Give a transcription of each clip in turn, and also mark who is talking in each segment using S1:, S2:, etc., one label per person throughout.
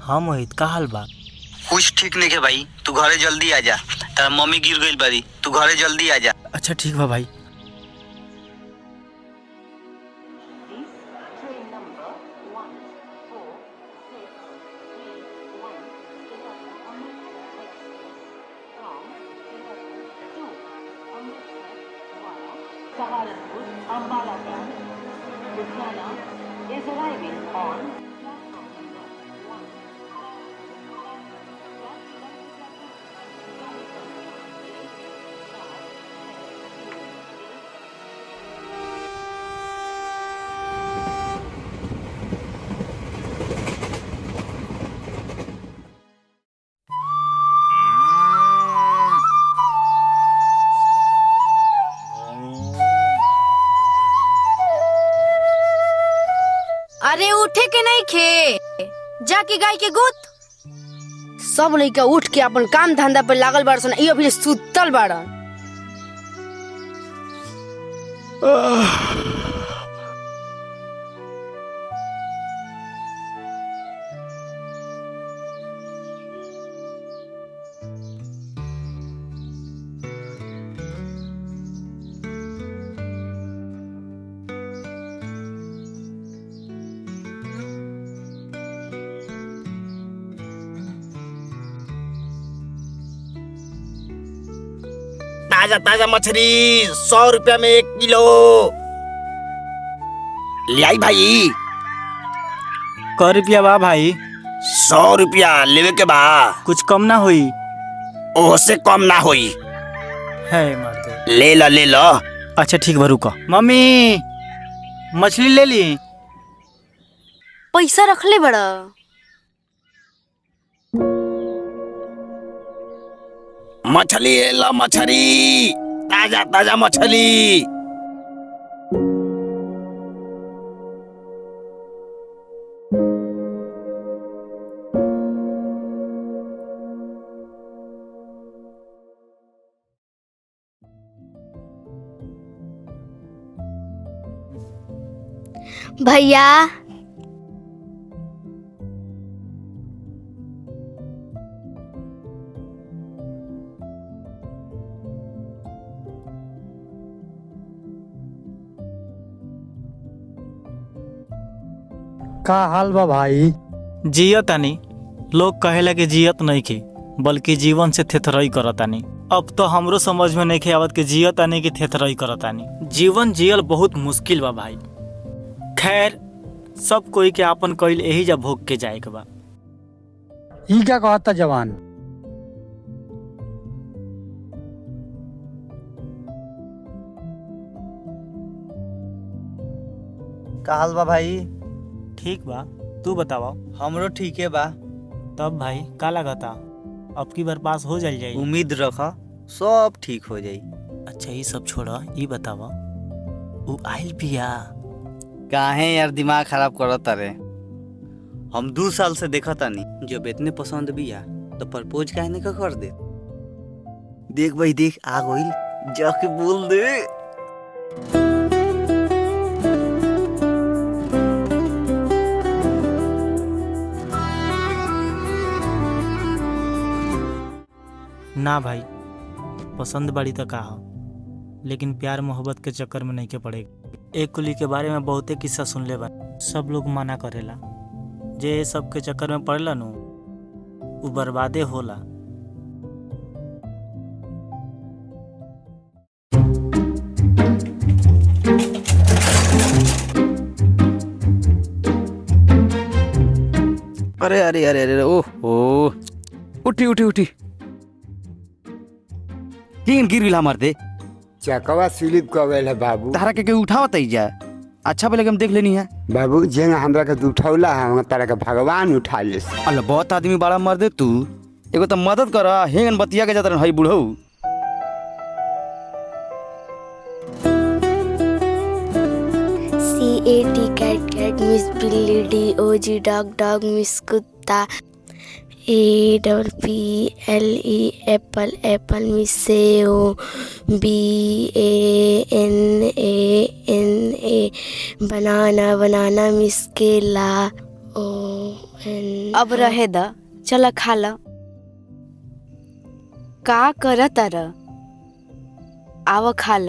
S1: हाँ मोहित, का हाल बा?
S2: कुछ ठीक नहीं है भाई, तू घरे जल्दी आ जा। तेरा मम्मी गिर गई बारी, तू घरे जल्दी आ जा।
S1: अच्छा ठीक बा भाई।
S3: Saharanpur Ambala branch, Ludhiana is arriving on
S4: अरे उठे के नहीं खे, जाके गाय के गोत। सब लइका उठ के अपन काम धंधा पे लागल बाड़सन, इयो भी सुतल बाड़न।
S2: ताजा ताजा मछली 100 रुपया में 1 किलो ले आई भाई।
S1: क रुपया बा भाई?
S2: 100 रुपया लेवे के बा।
S1: कुछ कम ना हुई?
S2: ओसे कम ना हुई।
S1: है मर्द,
S2: ले लो ले लो।
S1: अच्छा ठीक बा, रुको। मम्मी मछली ले ली।
S4: पैसा रख ले बड़ा।
S2: मछली ले लो, मछली ताजा ताजा मछली।
S4: भैया
S5: का हाल बा भाई?
S1: जियत तानी। लोग कहेला कि जियत नहीं की, बल्कि जीवन से थेथरई करतानी। अब तो हमरो समझ में नहीं आवत कि जियत तानी कि थेथरई करतानी। जीवन जियल बहुत मुश्किल बा भाई। खैर, सब कोई के आपन कइल यही जा भोग के जाए के बा।
S5: ई क्या कहता जवान?
S6: का हाल बा भाई?
S1: ठीक बा, तू बतावा।
S6: हमरो ठीक है बा।
S1: तब भाई का लागता, अब की बार पास हो जाई?
S6: उम्मीद रखा सब ठीक हो जाई।
S1: अच्छा ये सब छोड़ा, ये बतावा उ आइल बिया?
S6: काहे यार दिमाग खराब करत तारे? हम 2 साल से देखा तानी, जब इतने पसंद बिया तो प्रपोज काहे नहीं कर दे। देख भाई देख, आ गइल, जाके बोल दे।
S1: ना भाई, पसंद बड़ी तो का हो, लेकिन प्यार मोहब्बत के चक्कर में नहीं के पड़ेगी। एक कुली के बारे में बहुते किस्सा सुन ले बा, सब लोग मना करेला। जे सब के चक्कर में पड़ला नु उ बर्बादे होला।
S6: अरे अरे अरे अरे ओह, उठी उठी उठी। तीन गिर गिला मार दे।
S7: चकवा स्लिप कर गए है बाबू।
S6: तारा के उठावत जा। अच्छा बोले हम देख लेनी है।
S7: बाबू जे हमरा के उठौला है तारा के भगवान उठा ले।
S6: अल्लाह बहुत आदमी बड़ा मर दे तू एगो तो मदद कर हेंगन बतिया के जाता हई बुढ़ऊ।
S8: CAT कैट कैट मिस बिल्ली DOG डॉग डॉग मिस कुत्ता APPLE एप्पल एप्पल मिस सेव BANANA बनाना बनाना मिस केला
S4: अब रहे द चल खा ल। का कर तर आव खा ल।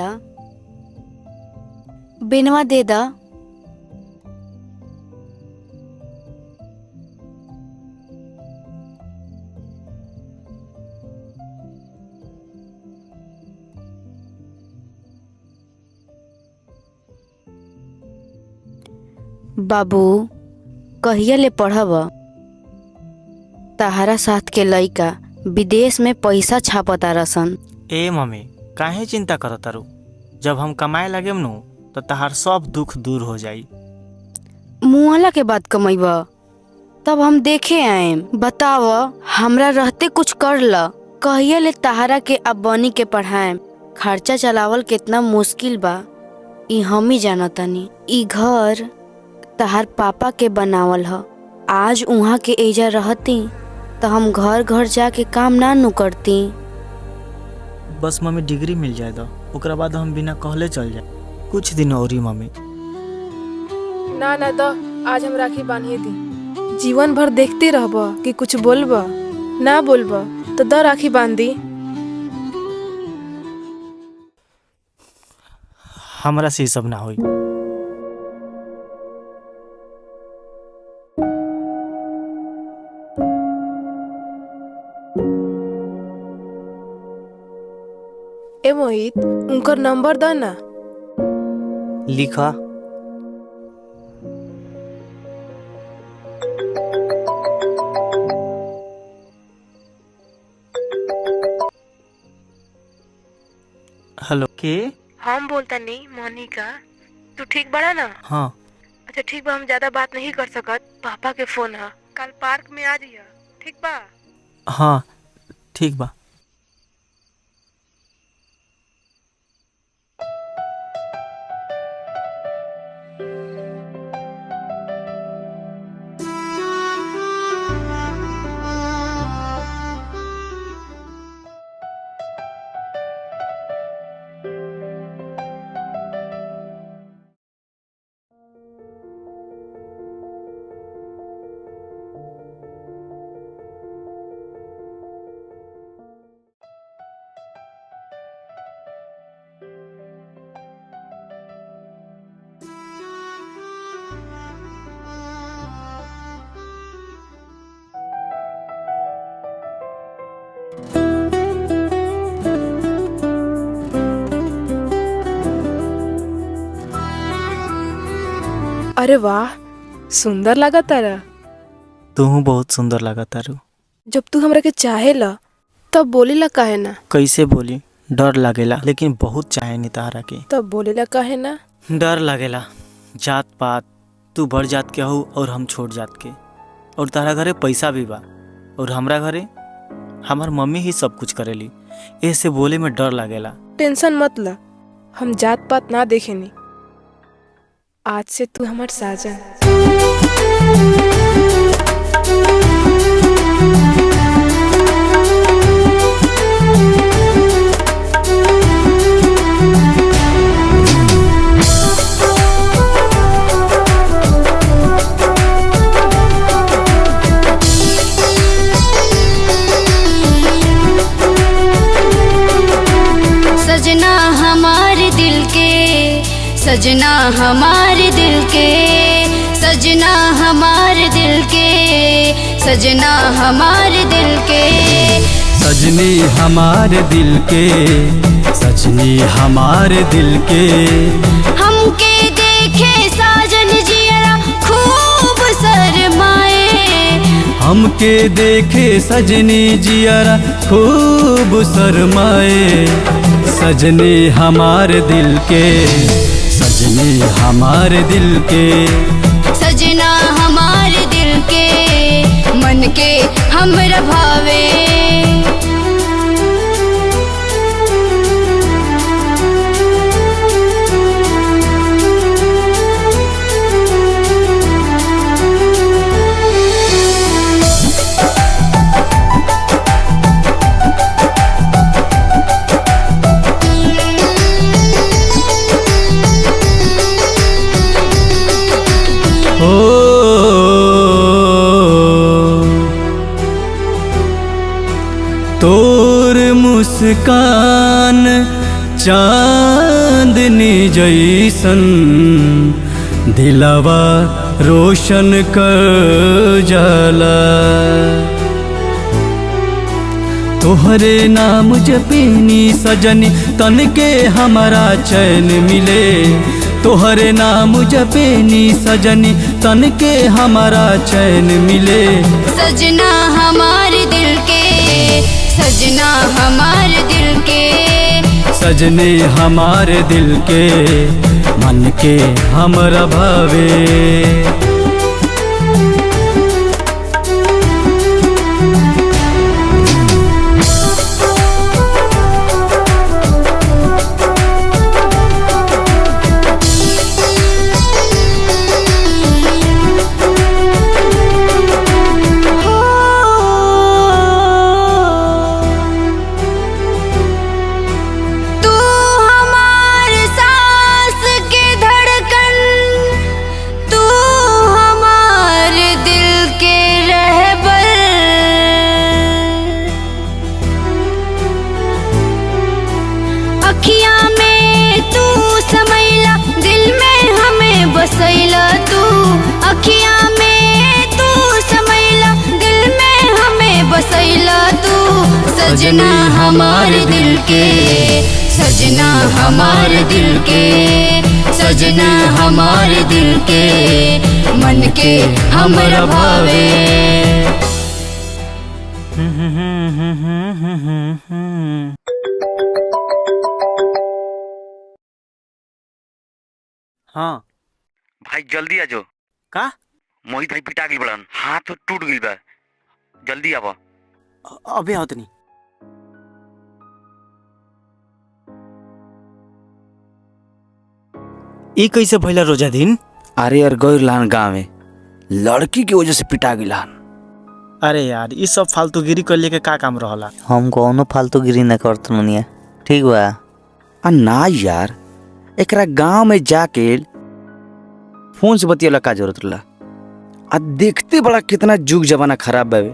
S4: बेनवा दे द। बाबू कहिया ले पढ़ब? तहारा साथ के लइका विदेश में पैसा छापता रसन।
S1: ए मम्मी काहे चिंता करत तारू? जब हम कमाए लगेम नु तो तहार सब दुख दूर हो जाई।
S4: मुआला के बात कमैब तब हम देखे आएम। बताव हमरा रहते कुछ कर ल। कहिया ले तहारा के अब बनी के पढ़ाएम। खर्चा चलावल कितना मुश्किल बा ई हम ही जानतानी। ई घर तहार पापा के बनावल ह। आज उहाँ के एजा रहती तो हम घर घर जाके काम ना नु करती।
S1: बस मम्मी डिग्री मिल जाए तो ओकरा बाद हम बिना कहले चल जाए। कुछ दिन और ही मम्मी।
S9: ना ना द आज हम राखी बांधिए दी। जीवन भर देखते रहब कि कुछ बोलब ना बोलब तो द राखी बांध दी।
S1: हमरा से सब ना होई।
S9: ए मोहित उनकर नंबर द ना।
S6: लिखा
S1: हेलो के?
S9: हम बोलता नहीं मोनिका। तू ठीक बड़ा ना?
S1: हाँ
S9: अच्छा ठीक बा हम ज्यादा बात नहीं कर सकत। पापा के फोन है कल पार्क में आ जाइए। ठीक बा?
S1: हाँ ठीक बा।
S9: अरे वाह सुंदर लगा तारा।
S1: तू बहुत सुंदर लगा तारू।
S9: जब तू हमरा के चाहे ला तब बोले ला काहे ना?
S1: कैसे बोली? डर लागेला लेकिन बहुत चाहे नी तारा के।
S9: तब बोले ला काहे ना?
S1: डर लागेला जात पात। तू बड़ जात के हो और हम छोट जात के। और तारा घरे पैसा भी बा और हमरा घरे हमार मम्मी ही सब कुछ करेली। ऐसे बोले में डर लागेला।
S9: टेंशन मत ला हम जात पात ना देखेनी। आज से तू हमार साजन।
S8: सजना हमारे दिल के सजना हमारे दिल के सजना हमारे दिल के सजना हमारे दिल के
S5: सजनी हमारे दिल के सजनी हमारे दिल के
S8: हमके देखे साजन जियरा खूब शर्माए
S5: हमके देखे सजनी जियरा खूब शर्माए सजनी हमारे दिल के, सजनी हमारे दिल के,
S8: सजना हमारे दिल के, मन के हमरा भावे।
S5: तोर मुस्कान चांदनी जैसन दिलवा रोशन कर जाला। तोहरे नाम जपीनी सजनी तन के हमारा चैन मिले। तोहरे नाम जपेनी सजनी तन के हमारा चैन मिले।
S8: सजना हमारे दिल के, सजना हमारे दिल के,
S5: सजनी हमारे दिल के, मन के हमरा भावे।
S8: बसैला तू अखियाँ में, तू समैला दिल में हमें बसैला तू। सजना हमारे दिल के, सजना हमारे दिल के, सजना हमारे दिल के, मन के हमरा भावे।
S1: हाँ
S2: भाई जल्दी आ जाओ।
S1: का
S2: मोहित भाई पिटा गई बड़न, हाथ टूट गई बा, जल्दी आवा।
S1: अबे आओ तनी। ई कैसे भइला रोजा दिन?
S6: अरे यार गौर लान गाँव में लड़की की वजह से पिटा गई लान।
S1: अरे यार ई सब फालतूगिरी कर लेके का काम रहला?
S6: हम कौनो फालतूगिरी न करत मनिया, ठीक बा? ना यार, एकरा गांव में जाके फोन से बतियाला का जरूरत रहा। आ देखते बड़ा कितना जुग जमाना खराब बावे,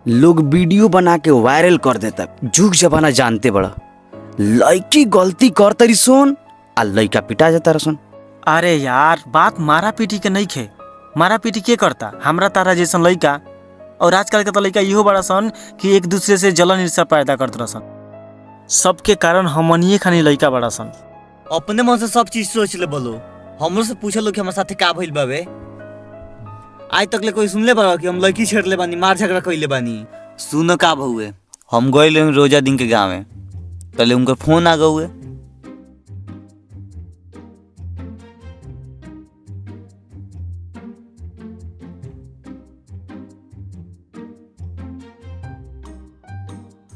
S6: लोग वीडियो बना के वायरल कर देता। जुग जमाना जानते बड़ा, लड़की गलती कर तरी सोन आ लड़का पिटा जाता रसन।
S1: अरे यार बात मारा पीटी के नहीं खे, मारा पीटी के करता? हमरा तारा जैसन लड़का और आजकल के तो लड़का इहो बड़ा सन कि एक दूसरे से जलन ईर्ष्या पैदा करते रहसन। सबके कारण हमनिए खानी लड़का बड़ा सन।
S6: अपने मन से सब चीज सोच ले बोलो, हमरो से पूछे लो कि हमारे साथे का भइल बावे। आज तक ले कोई सुनले बा कि हम लड़की छेड़ ले बानी, मार झगड़ा कइले बानी? सुनो का भउए, हम गइले रोजा दिन के गाँव में, पहले उनका फोन आ गए।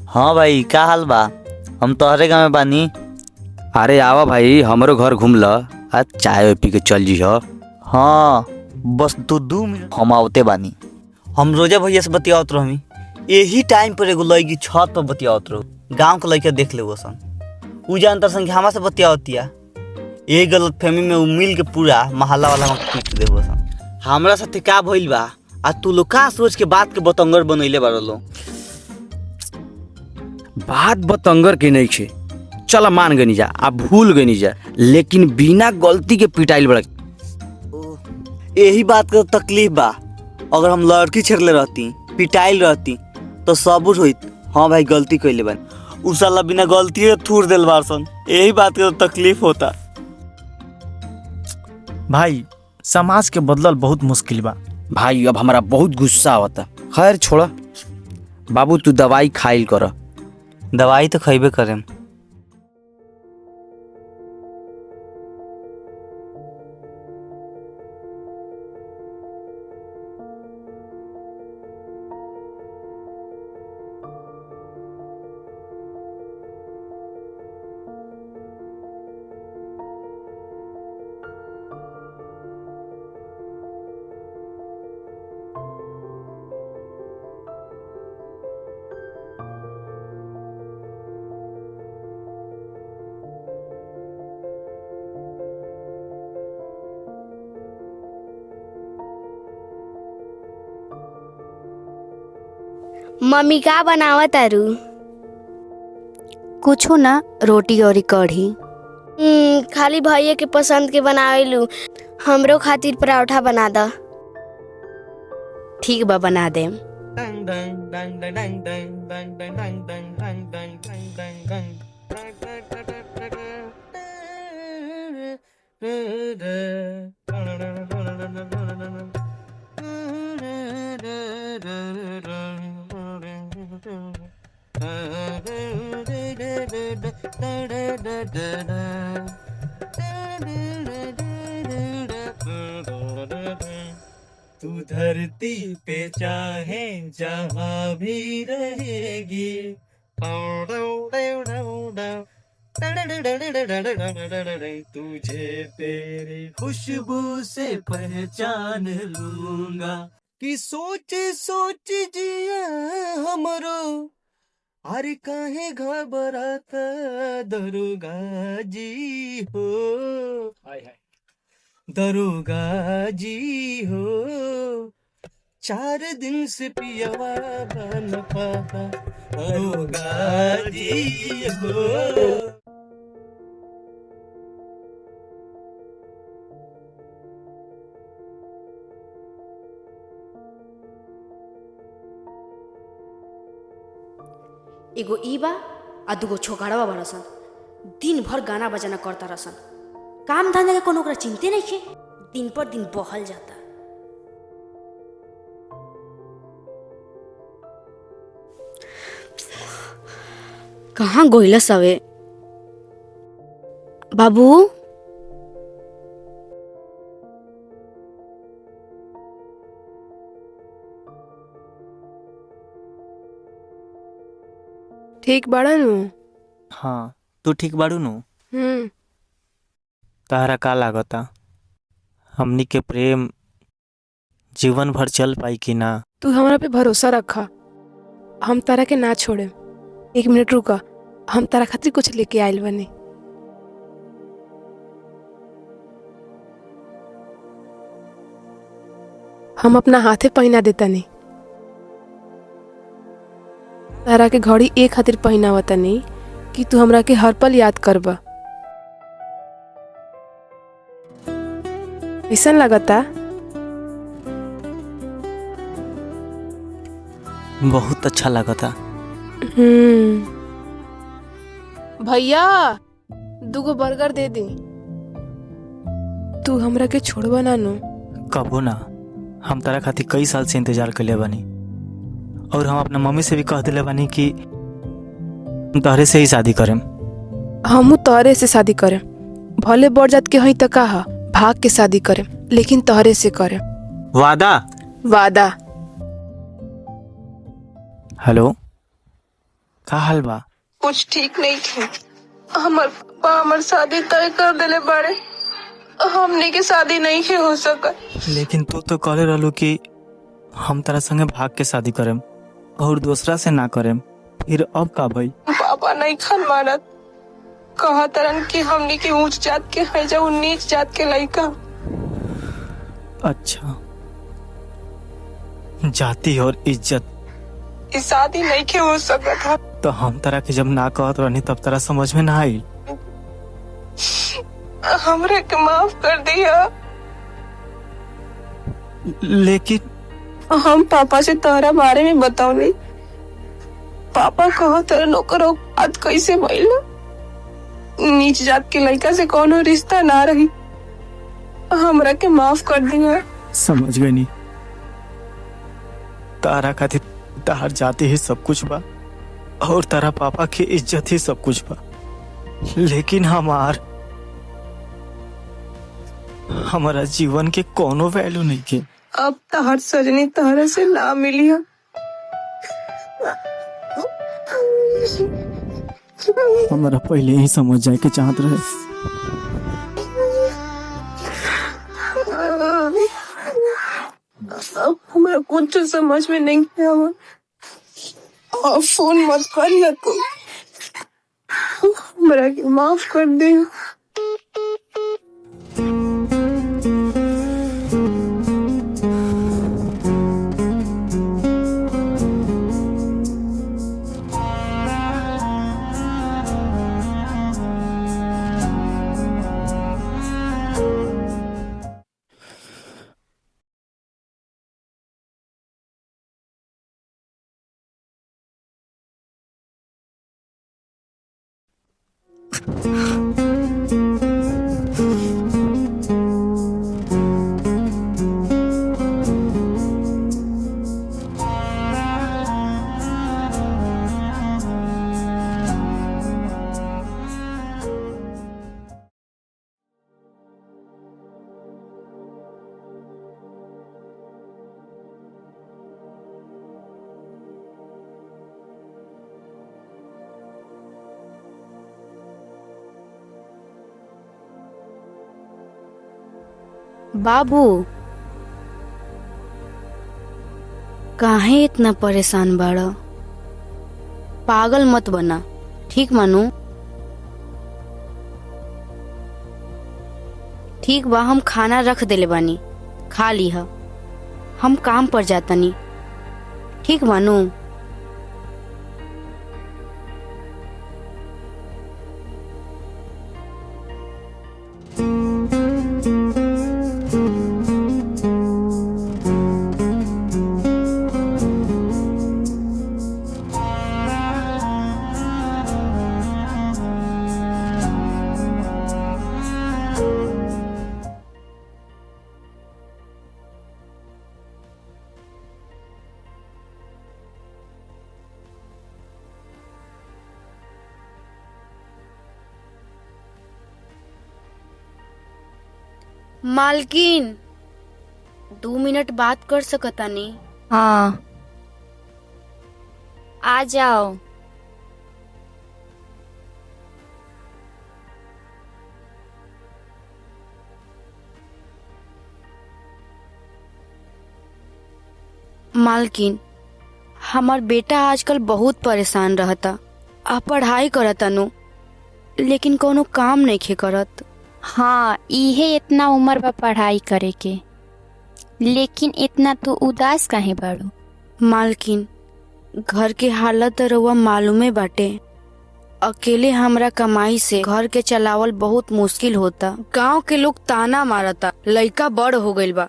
S6: हाँ भाई का हाल बा? हम तोहरे गाँव में बानी। अरे आवा भाई हमरो घर घूम ल, आज चाय पी के चल जी। हाँ बस 2 मिनट हम आवते बानी। हम रोजा भैया से बतियावत रही, यही टाइम पर एगो लड़की छत पर बतियावत रहो। गाँव के लड़का देख ले सन, उ जानतर सन हमारा से बतियावतिया। यही गलत फहमी में उ मिल के पूरा मोहल्ला वाला में पीट दे सन। हमरा साथे का भइल बा आ तू लोग का सोच के बात के बतंगर बनैले बारो लो। बात बतंगर के नहीं छे, चल मान गनी जा, आप भूल गनी जा, लेकिन बिना गलती के पिटाइल बड़ा। यही बात का तकलीफ बा, अगर हम लड़की छेड़ले रहती, पिटाइल रहती तो सबूत होइत हाँ भाई गलती कइले बन। उ साला बिना गलती के थूर देल बारसन, यही बात का तकलीफ होता।
S1: भाई समाज के बदलल बहुत मुश्किल बा
S6: भाई। अब हमारा बहुत गुस्सा होता। खैर छोड़ा बाबू, तू दवाई खाइल कर। दवाई तो खइबे करेम।
S8: मम्मी का बनावा तारू?
S4: कुछो ना, रोटी और कढ़ी।
S8: खाली भैया के पसंद के बनावेलू, हमरो खातिर पराठा बना द।
S4: ठीक बा, बना दे।
S5: तू धरती पे चाहे जहाँ भी रहेगी, तुझे तेरी खुशबू से पहचान लूंगा कि सोच सोच जिया हमरो, अरे काहे घबराता दरोगा जी हो, दरोगा जी हो, 4 दिन से पियवा बन पाता दरोगा जी हो।
S4: एगो ई बा आ दूगो छोकरावा बड़सन, दिन भर गाना बजाना करता रहसन। काम धंधा के कोनो ओकरा चिंते नहीं खे, दिन पर दिन बहल जाता। कहाँ गोइला सवे बाबू?
S9: ठीक बड़ा नु?
S1: हाँ, तू ठीक बाड़ू नु?
S9: हम्म।
S1: तारा का लागता हमनी के प्रेम जीवन भर चल पाई कि ना?
S9: तू हमरा पे भरोसा रखा, हम तारा के ना छोड़े। 1 मिनट रुका, हम तारा खातिर कुछ लेके आइल बनी। हम अपना हाथे पहना देता नहीं, तारा के घड़ी एक खातिर पहनावता नहीं कि तू हमरा के हर पल याद करबा। ऐसा लगता
S1: बहुत अच्छा लगता।
S9: भैया 2 बर्गर दे दी। तू हमरा के छोड़बा ना नु?
S1: कबो ना, हम तारा खातिर कई साल से इंतजार कर बानी और हम अपना मम्मी से भी कह दिले बानी कि तोहरे से ही शादी करेम।
S9: हमू तोहरे से शादी करें, भले बढ़ जात के हई त कहा भाग के शादी करें, लेकिन तोहरे से करें।
S1: वादा?
S9: वादा।
S1: हेलो, का हाल बा?
S9: कुछ ठीक नहीं थे, हमर पापा हमर शादी तय कर देले बारे, हमने के शादी नहीं के हो सका।
S1: लेकिन तू तो कहले रहलू कि हम तारा संगे भाग के शादी करेम और दूसरा से ना करेम, फिर अब का भाई?
S9: पापा नहीं खान मानत, कहा तरन कि हमने के ऊंच जात के है जा नीच जात के लड़का।
S1: अच्छा, जाति और इज्जत
S9: इस शादी नहीं के हो सका था।
S1: तो हम तारा के जब ना कहत रहनी तब तारा समझ में ना आई।
S9: हमरे के माफ कर दिया।
S1: लेकिन
S9: हम पापा से तोहरा बारे में बताऊनी, पापा कहो तेरा नौकर आज कैसे भइल, नीच जात के लड़का से कोनो रिश्ता ना रही, हमरा के माफ कर दिया।
S1: समझ गई नी, तारा खातिर तार जाति ही सब कुछ बा और तारा पापा की इज्जत ही सब कुछ बा, लेकिन हमारा जीवन के कोनो वैल्यू नहीं के।
S9: अब तहर सजनी तहरा से ना मिली है।
S1: हमारा पहले ही समझ जाए के चाहत रहे।
S9: अब हमरा कुछ समझ में नहीं आया। और फोन मत कर ना तू, हमरा के माफ कर दे।
S4: बाबू काहे इतना परेशान बाड़ा? पागल मत बना, ठीक मानू? ठीक बा, हम खाना रख देले बानी, खा लीहा। हम काम पर जातनी, ठीक मानू? मालकिन 2 मिनट बात कर सकतानी?
S8: हाँ, आ जाओ।
S4: मालकिन, हमार बेटा आजकल बहुत परेशान रहता। आ पढ़ाई करता नु, लेकिन कोनो काम नहीं करत।
S8: हाँ, इहे इतना उम्र बा पढ़ाई करे के, लेकिन इतना तो उदास काहे बाड़ू?
S4: मालकिन, घर के हालत रउआ मालूमे बाटे। अकेले हमरा कमाई से घर के चलावल बहुत मुश्किल होता। गांव के लोग ताना मारता, लइका बड़ हो गइल बा,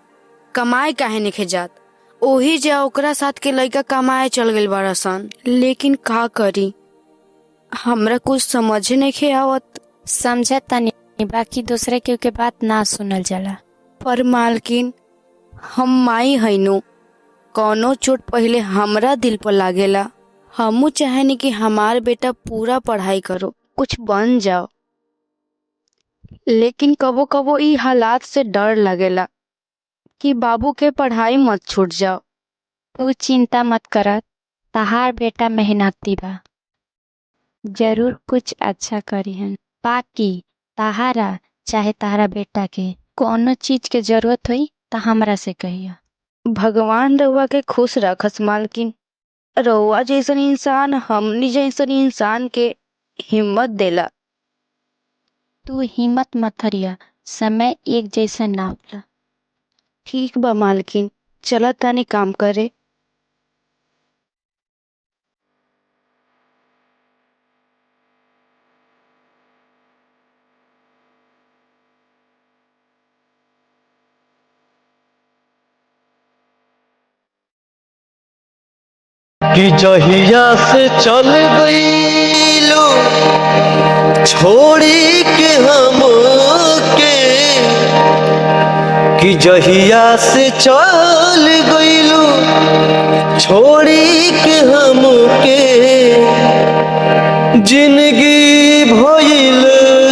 S4: कमाए काहे नइखे जात। ओही जा ओकरा साथ के लइका कमाए चल गइल बाड़ा सन। लेकिन का करी, हमरा कुछ समझे नइखे आवत।
S8: समझत तनी, बाकी दूसरे के बात ना सुनल जाला।
S4: पर मालकिन, हम माई हईनु, कौनो चोट पहले हमरा दिल पर लागेला। हमू चाहेनी कि हमार बेटा पूरा पढ़ाई करो, कुछ बन जाओ। लेकिन कबो कबो ई हालात से डर लगेला कि बाबू के पढ़ाई मत छूट जाओ।
S8: तू चिंता मत कर, तहार बेटा मेहनती बा, जरूर कुछ अच्छा करी हन। बाकी तहारा चाहे तहारा बेटा के कोनो चीज के जरूरत हुई तो हमरा से कहिया।
S4: भगवान रउआ के खुश रखस मालकिन। रउआ जैसन इंसान हमनी जैसन इंसान के हिम्मत देला।
S8: तू हिम्मत मत हरिया, समय एक जैसा ना होला।
S4: ठीक बा मालकिन, चला तानी काम करे।
S5: कि जहिया से चल गईलू छोड़ी के हमके, कि जहिया से चल गईलू छोड़ी के हमके, जिंदगी भइल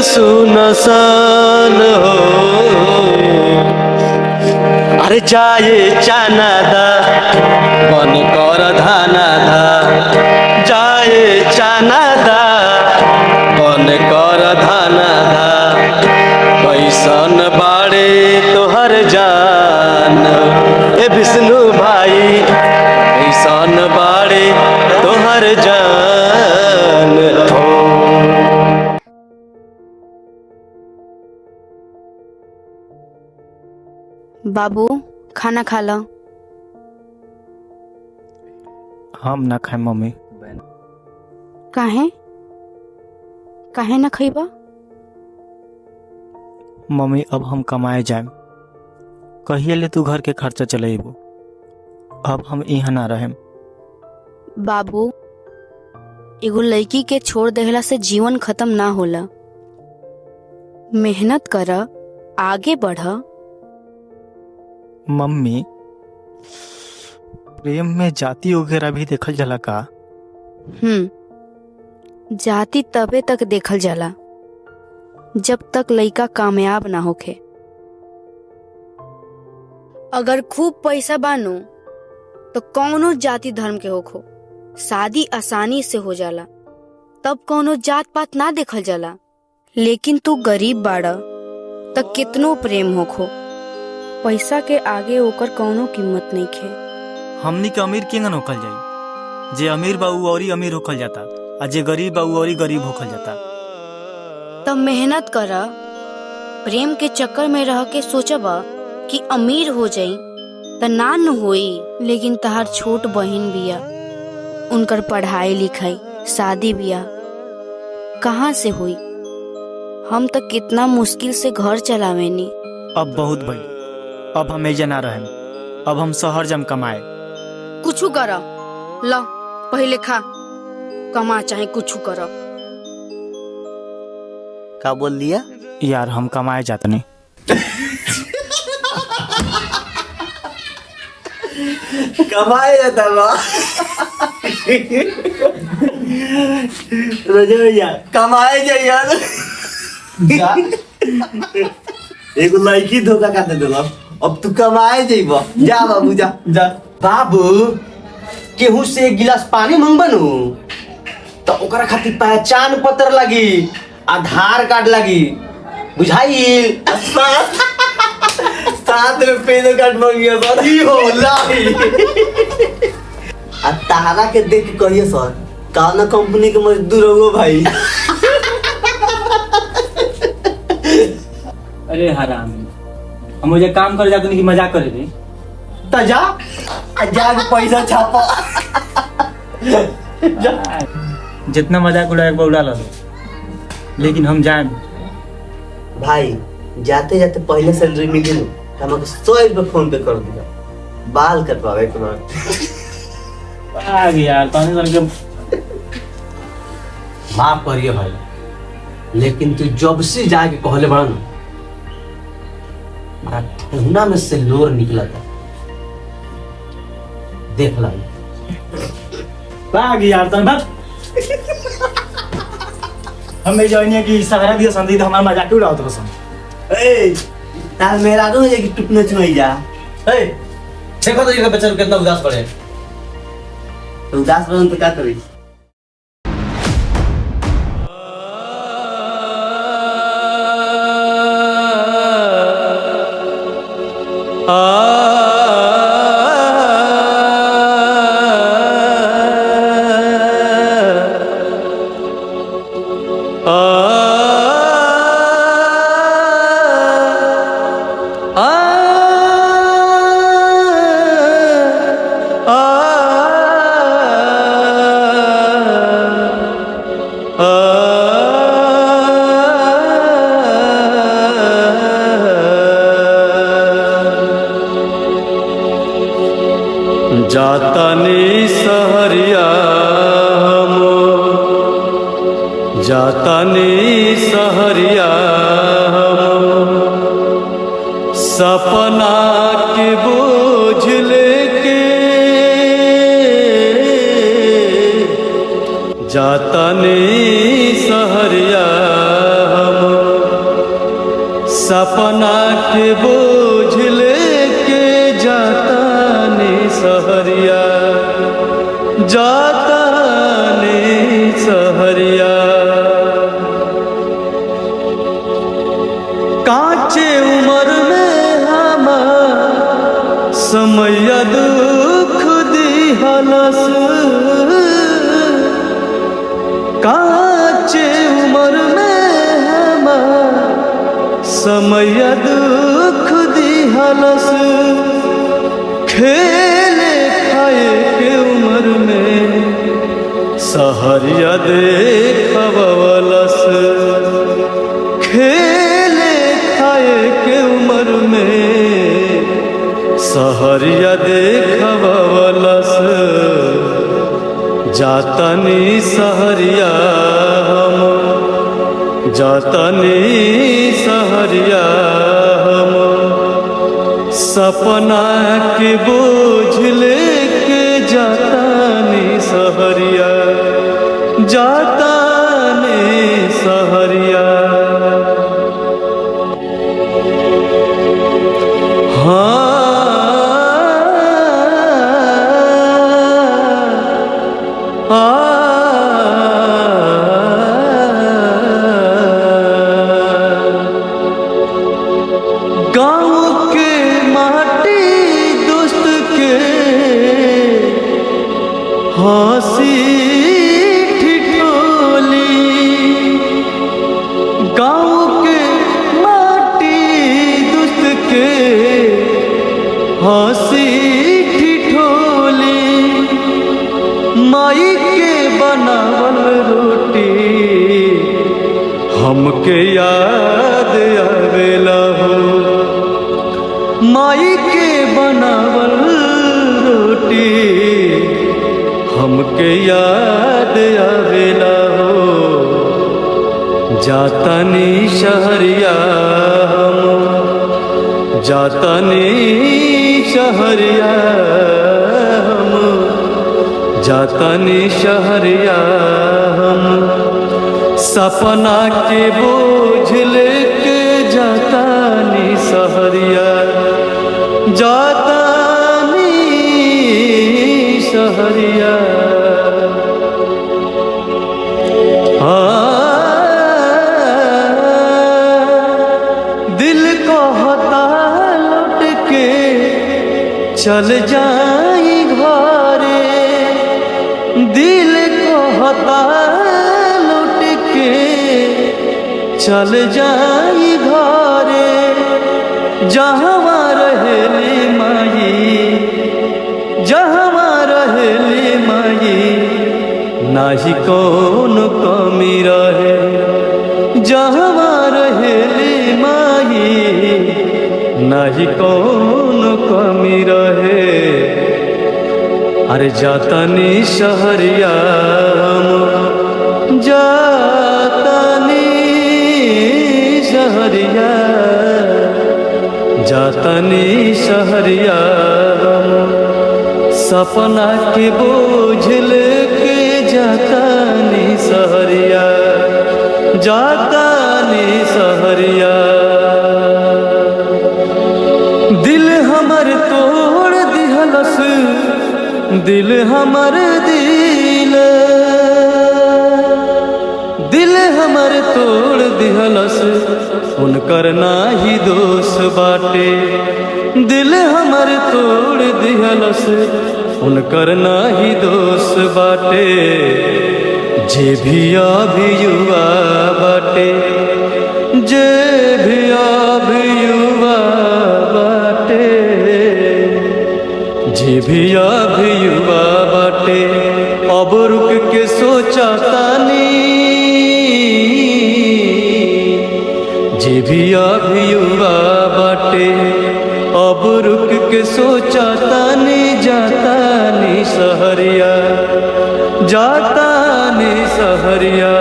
S5: सुनसान हो। अरे जाए चाना दा बन कर धाना दा, जाए चाना दा बन कर धाना दा, कैसन बाड़े तोहर जान ए विष्णु भाई, कैसन बाड़े तोहर जान हो।
S4: बाबू खाना खा लो।
S1: हम ना खाए मम्मी।
S4: काहे काहे ना खइबा?
S1: मम्मी अब हम कमाए जाएम, कहिए ले तू घर के खर्चा चलेबो। अब हम यहाँ ना रहेम।
S4: बाबू, एगो लड़की के छोड़ देहला से जीवन खत्म ना होला। मेहनत कर, आगे बढ़।
S1: मम्मी, प्रेम में जाति वगैरह भी देखल जाला का?
S4: जाति तबे तक देखल जाला जब तक लइका कामयाब ना होखे। अगर खूब पैसा बानू तो कौनो जाति धर्म के होखो, शादी आसानी से हो जाला, तब कौनो जात पात ना देखल जाला। लेकिन तू गरीब बाड़ा त कितनो प्रेम होखो, पैसा के आगे ओकर कौनो कीमत नहीं खे।
S1: हमनी के अमीर केंगन होखल जाई? जे अमीर बा उ औरी अमीर होखल जाता, आ जे गरीब बा उ औरी गरीब होखल जाता।
S4: तब मेहनत कर, प्रेम के चक्कर में रह के सोचब कि अमीर हो जाई त ना न होई। लेकिन तहार छोट बहिन बिया, उनकर पढ़ाई लिखाई शादी बिया कहाँ से होई? हम तो कितना मुश्किल से घर चलावेनी।
S1: अब बहुत भई, अब हम एजा ना रहें, अब हम शहर जम कमाए।
S4: कुछ कर ला, पहले खा, कमा चाहे कुछ कर।
S6: का बोल दिया
S1: यार हम कमाए जाते नहीं।
S6: कमाए जाता बा रोजे भैया कमाए जाइए एगो लड़की धोखा का दे देला। अब तू कमाए जाइब। जा बाबू जा जा। बाबू केहू से एक गिलास पानी मंगबनु तो ओकरा खातिर पहचान पत्र लगी, आधार कार्ड लगी, बुझाइल? साथ में पैन कार्ड मांगिए सर। ई हो लाई आ तारा के देख के कहिए सर कौन कंपनी के मजदूर हो भाई।
S1: अरे हराम, हम मुझे काम कर जाते नहीं कि मजाक करे थे।
S6: त जा के पैसा छापा।
S1: जितना मजाक उड़ाए उड़ा लो, लेकिन हम जाए
S6: भाई जाते जाते पहले सैलरी मिली नु हमको 100 रुपये फोन पे कर दिया, बाल कटवावे के बाद।
S1: आ गया यार पानी सन के।
S6: माफ करिए भाई, लेकिन तू जब से जाके कहले बड़ा ना मेरा ठेहुना में से लोर निकला था। देख ला
S1: भाग यार तन भाग। हमें जानिए कि सहारा दिया संदी तो हमारा मजाक उड़ाओ तो पसंद।
S6: ए ताल मेरा नो है कि टुकने छुई जा। ए देखो तो ये बच्चा कितना उदास पड़े। तो उदास बन तो क्या करी?
S5: जातानी सहरिया हम, जातानी सहरिया हम, सपना के बोझ लेके जातानी सहरिया हम, सपना के बोझ लेके जातानी सहरिया, जातानी सहरिया। कांचे उम्र में हमार समय दुख दिहलस, कांचे उम्र में हमार समय दुख दिहलस, खेले खाए के उम्र में सहरिया देखवलस, खेले खाए के उम्र में सहरिया देखवलस, जातानी सहरिया हम, जातानी सहरिया हम, सपना के बोझ लेके जातानी सहरिया, जातानी सहरिया। गाँव के के हंसी ठिठोली, माई के बनावल रोटी हमके याद आवेला हो। माई के बनावल रोटी हमके याद आवेला हो। जातानी शहरिया हम, जातानी शहरिया हम, जातानी शहरिया हम। सपना के बोझ लेके जातानी शहरिया, जातानी शहरिया। दिल को होता लौट के चल जाई घरे, दिल को होता लौट के चल जाई घरे। जहाँ रहेली माई, जहाँ रहेली माई, नाही कौन कमी रहे। जहाँ रहेली माई, नाही कौन कमी रहे। अरे जातानी शहरिया हम, जातानी शहरिया, जातानी शहरिया हम। सपना के बोझ लेके जातानी शहरिया, जातानी शहरिया। दिल हमर तोड़ दिहलस, दिल हमर दिल हमर तोड़ दिहलस, उनकर नाही दोष बाटे। दिल हमर तोड़ दिहलस, उनकर नाही दोष बाटे। जे भी अभी युवा बाटे, जे भी अभी युवा बाटे, जे भी अभी युवा बाटे। अब रुक के सोचा तानी, जे भी अभी युवा बाटे। अब रुक के सोचा तानी, जातानी शहरिया, जातानी शहरिया,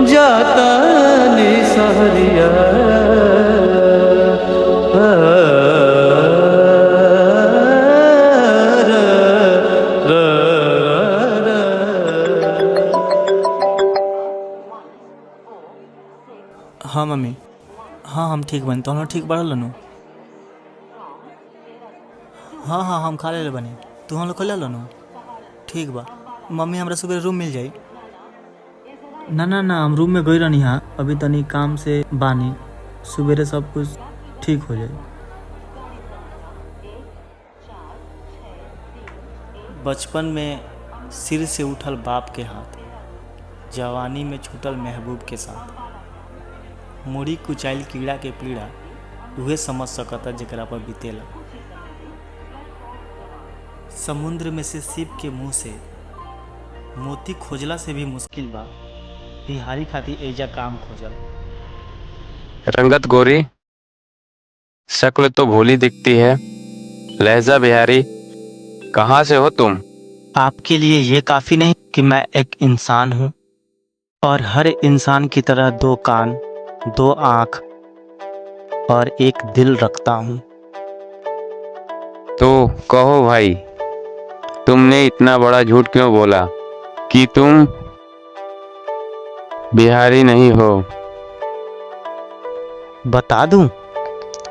S5: जातानी शहरिया।
S1: हाँ मम्मी, हाँ हम ठीक बनी। तो ठीक बढ़ल नु? हाँ हाँ हम खा ले बनी। तू हम लोग खा ले नु? ठीक बा मम्मी, हमरा सुबह रूम मिल जाई? ना ना ना, हम रूम में गई रहनी। हाँ अभी तनी काम से बानी, सुबह सब कुछ ठीक हो जाए। बचपन में सिर से उठल बाप के हाथ, जवानी में छूटल महबूब के साथ। मुड़ी कुचाइल कीड़ा के पीड़ा उहे समझ सकता जकरा पर बीतेला। समुद्र में से शिव के मुंह से मोती खोजला से भी मुश्किल बा बिहारी खातिर एजा काम खोजल।
S10: रंगत गोरी, शक्ल तो भोली दिखती है, लहजा बिहारी। कहाँ से हो तुम?
S1: आपके लिए ये काफी नहीं कि मैं एक इंसान हूँ और हर इंसान की तरह दो कान, दो आँख और एक दिल रखता हूँ।
S10: तो कहो भाई, तुमने इतना बड़ा झूठ क्यों बोला कि तुम बिहारी नहीं हो?
S1: बता दूं?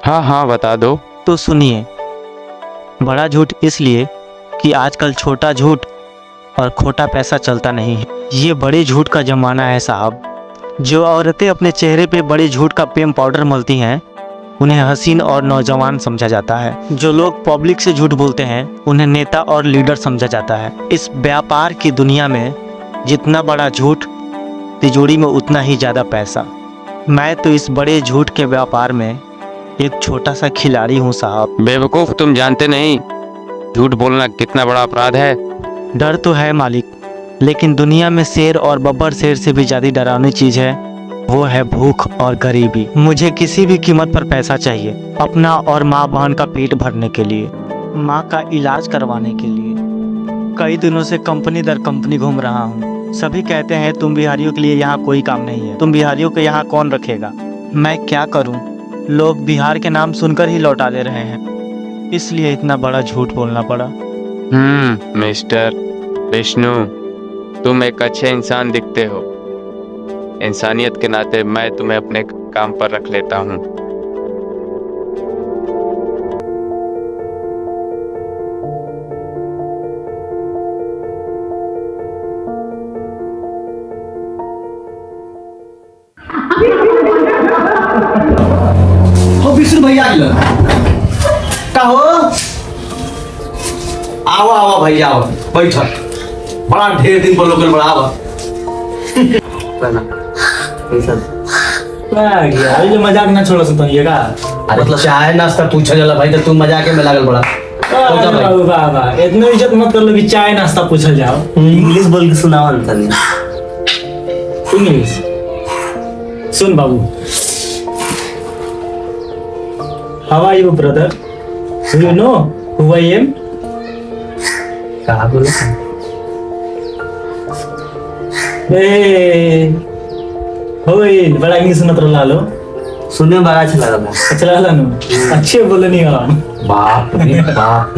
S10: हाँ हाँ बता दो।
S1: तो सुनिए, बड़ा झूठ इसलिए कि आजकल छोटा झूठ और खोटा पैसा चलता नहीं है। ये बड़े झूठ का जमाना है साहब। जो औरतें अपने चेहरे पे बड़े झूठ का पेम पाउडर मलती हैं, उन्हें हसीन और नौजवान समझा जाता है। जो लोग पब्लिक से झूठ बोलते हैं, उन्हें नेता और लीडर समझा जाता है। इस व्यापार की दुनिया में जितना बड़ा झूठ, तिजोरी में उतना ही ज़्यादा पैसा। मैं तो इस बड़े झूठ के व्यापार में एक छोटा सा खिलाड़ी हूँ साहब।
S10: बेवकूफ, तुम जानते नहीं झूठ बोलना कितना बड़ा अपराध है।
S1: डर तो है मालिक, लेकिन दुनिया में शेर और बब्बर शेर से भी ज्यादा डरावनी चीज है, वो है भूख और गरीबी। मुझे किसी भी कीमत पर पैसा चाहिए, अपना और माँ बहन का पेट भरने के लिए, माँ का इलाज करवाने के लिए। कई दिनों से कंपनी दर कंपनी घूम रहा हूँ। सभी कहते हैं तुम बिहारियों के लिए यहाँ कोई काम नहीं है, तुम बिहारियों को यहाँ कौन रखेगा। मैं क्या करूँ, लोग बिहार के नाम सुनकर ही लौटा ले रहे हैं, इसलिए इतना बड़ा झूठ बोलना पड़ा।
S10: मिस्टर विष्णु, तुम एक अच्छे इंसान दिखते हो। इंसानियत के नाते मैं तुम्हें अपने काम पर रख लेता हूँ।
S11: विष्णु भैया का हो, आओ आओ भैया आओ, बैठ। बड़ा ढेर दिन पर लोकल बड़ा आवा।
S1: ये मजाक ना छोड़ो सुतनिएगा।
S11: मतलब चाय नाश्ता पूछा जाला भाई, तो तुम मजाक में लागल बड़ा।
S1: बाबू बाबा इतना इज्जत मत कर लो कि चाय नाश्ता पूछल जाओ।
S11: इंग्लिश बोल के सुनाओ ना तनी।
S1: इंग्लिश सुन बाबू। How are you, brother? Do you know who I am?
S11: कहा बोलो?
S1: होइल बड़ा इंग्लिश सुनत रहा लो।
S11: सुनने में बड़ा अच्छा लगा था।
S1: अच्छा लगा ना? अच्छे बोले नहीं हो।
S11: बाप रे बाप।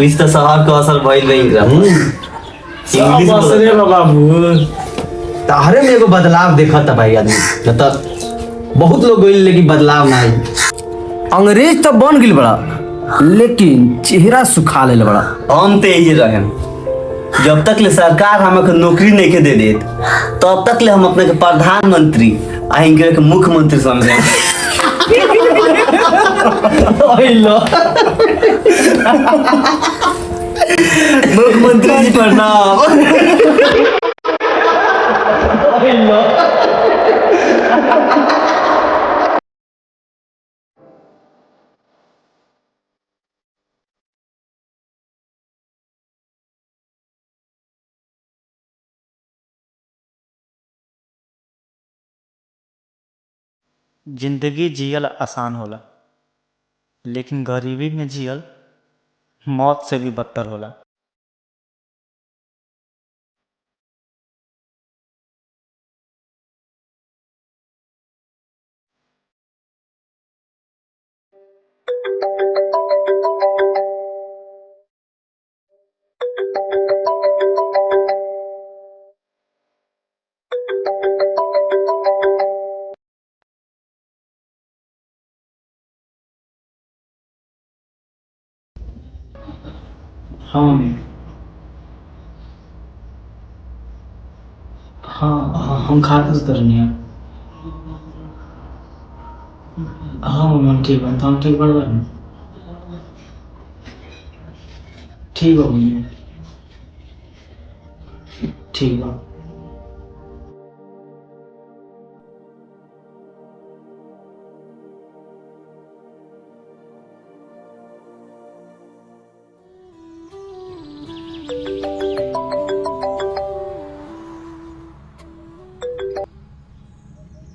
S11: इस तो सवाल का असर भइल नहीं रहा।
S1: इंग्लिश बोल रे बाबू।
S11: तारे में एगो बदलाव देखा था भाई आदमी। मतलब बहुत लोग गइल लेकिन बदलाव ना आई। अंग्रेज तो बन गिल बड़ा, लेकिन चेहरा सुखा ले बड़ा। हम तो यही रहे, जब तक ले सरकार हमके नौकरी नहीं के दे देत, तब तक ले हम अपने के प्रधानमंत्री आ इनके के मुख्यमंत्री समझे। मुख्यमंत्री जी प्रणाम।
S1: जिंदगी जियल आसान होला, लेकिन गरीबी में जियल मौत से भी बदतर होला। हाँ हाँ हम खाते उतर नहीं है। हाँ हम ठीक बनता, हम ठीक बढ़ रहे ठीक हो गई, ठीक है।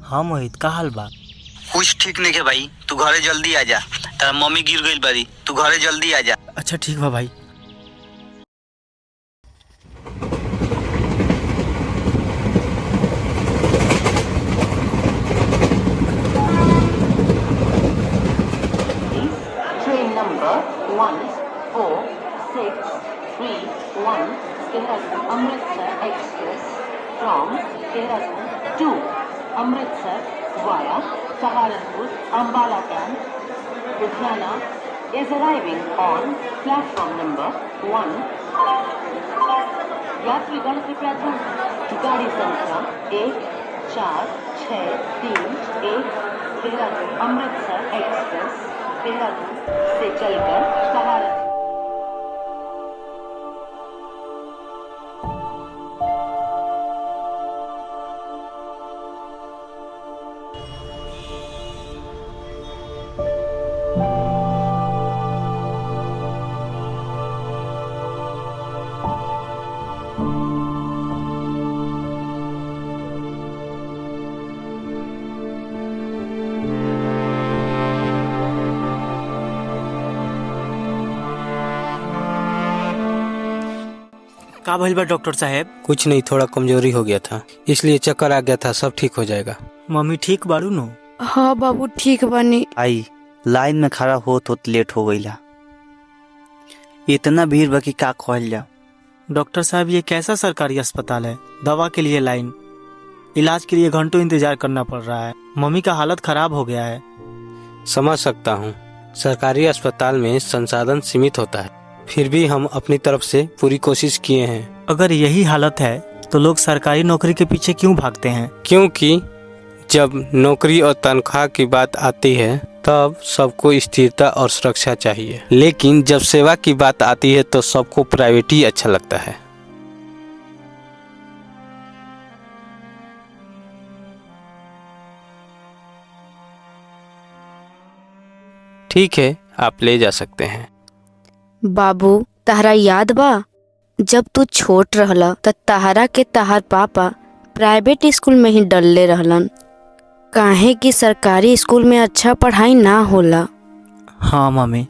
S1: हाँ मोहित का हाल बा?
S2: कुछ ठीक नहीं है भाई, तू घरे जल्दी आ जा। तेरा मम्मी गिर गई बारी, तू घरे जल्दी आ जा।
S1: अच्छा ठीक बा भाई।
S3: Train number 14631 Dehradun Amritsar Express from Dehradun to Amritsar via Saharanpur Ambala Camp, Ludhiana is arriving on platform number 1. यात्रीगण कृपया ध्यान दें, गाड़ी संख्या 146331 देहरादून अमृतसर एक्सप्रेस देहरादून से चलकर सहारनपुर।
S1: का भइल बा डॉक्टर साहब?
S12: कुछ नहीं, थोड़ा कमजोरी हो गया था इसलिए चक्कर आ गया था। सब ठीक हो जाएगा।
S1: मम्मी ठीक बारू नो?
S4: हाँ बाबू ठीक बनी।
S6: आई लाइन में खड़ा होत लेट हो गईला। इतना भीड़ बा कि का कहल जा।
S1: डॉक्टर साहब ये कैसा सरकारी अस्पताल है? दवा के लिए लाइन, इलाज के लिए घंटों इंतजार करना पड़ रहा है। मम्मी का हालत खराब हो गया है।
S12: समझ सकता हूँ, सरकारी अस्पताल में संसाधन सीमित होता है, फिर भी हम अपनी तरफ से पूरी कोशिश किए हैं।
S1: अगर यही हालत है तो लोग सरकारी नौकरी के पीछे क्यों भागते हैं?
S12: क्योंकि जब नौकरी और तनख्वाह की बात आती है तब सबको स्थिरता और सुरक्षा चाहिए, लेकिन जब सेवा की बात आती है तो सबको प्राइवेट ही अच्छा लगता है। ठीक है, आप ले जा सकते हैं।
S4: बाबू तहरा याद बा जब तू छोट रहला त तहरा के तहार पापा प्राइवेट स्कूल में ही डलले रहलन, काहे कि सरकारी स्कूल में अच्छा पढ़ाई ना होला।
S1: हाँ मम्मी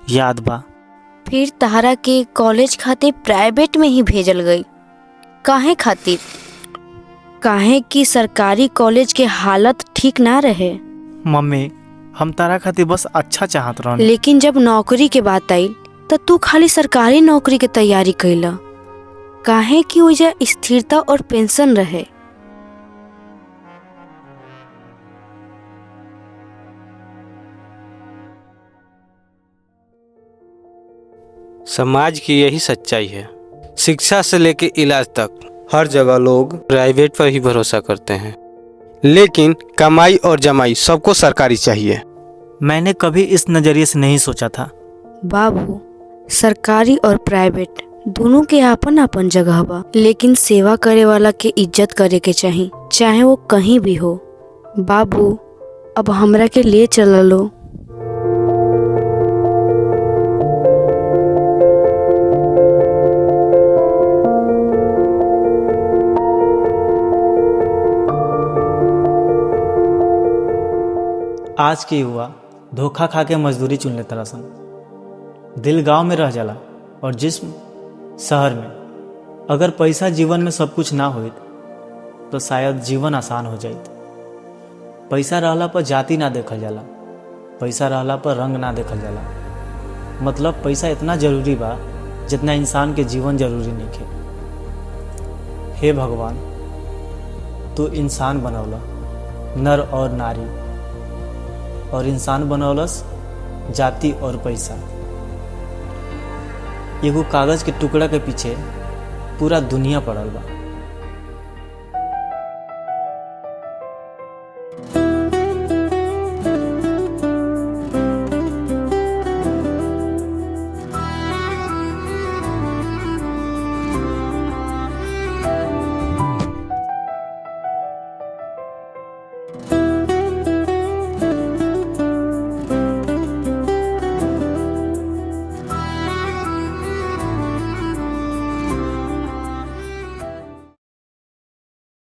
S1: याद बा।
S4: फिर तहरा के कॉलेज खातिर प्राइवेट में ही भेजल गई। काहे खातिर? काहे कि सरकारी कॉलेज के हालत ठीक ना रहे।
S1: मम्मी हम तारा खातिर बस अच्छा चाहत रहन।
S4: लेकिन जब नौकरी के बात आई तो तू खाली सरकारी नौकरी के तैयारी कैला, काहे कि वजह स्थिरता और पेंशन रहे।
S12: समाज की यही सच्चाई है। शिक्षा से लेकर इलाज तक हर जगह लोग प्राइवेट पर ही भरोसा करते हैं, लेकिन कमाई और जमाई सबको सरकारी चाहिए।
S1: मैंने कभी इस नजरिए से नहीं सोचा था।
S4: बाबू सरकारी और प्राइवेट दोनों के आपन आपन जगह बा, लेकिन सेवा करे वाला के इज्जत करे के चाही, चाहे वो कहीं भी हो। बाबू अब हमरा के ले चलो।
S1: आज की युवा धोखा खा के मजदूरी चुन लेता रसन। दिल गांव में रह जाला और जिस्म शहर में। अगर पैसा जीवन में सब कुछ ना होइत तो शायद जीवन आसान हो जाइत। पैसा रहला पर जाति ना देखल जाला, पैसा रहला पर रंग ना देखल जाला। मतलब पैसा इतना जरूरी बा जितना इंसान के जीवन जरूरी नहीं है। हे भगवान, तू इंसान बनौला, नर और नारी, और इंसान बनौलस जाति और पैसा। एगो कागज के टुकड़ा के पीछे पूरा दुनिया पड़ल बा।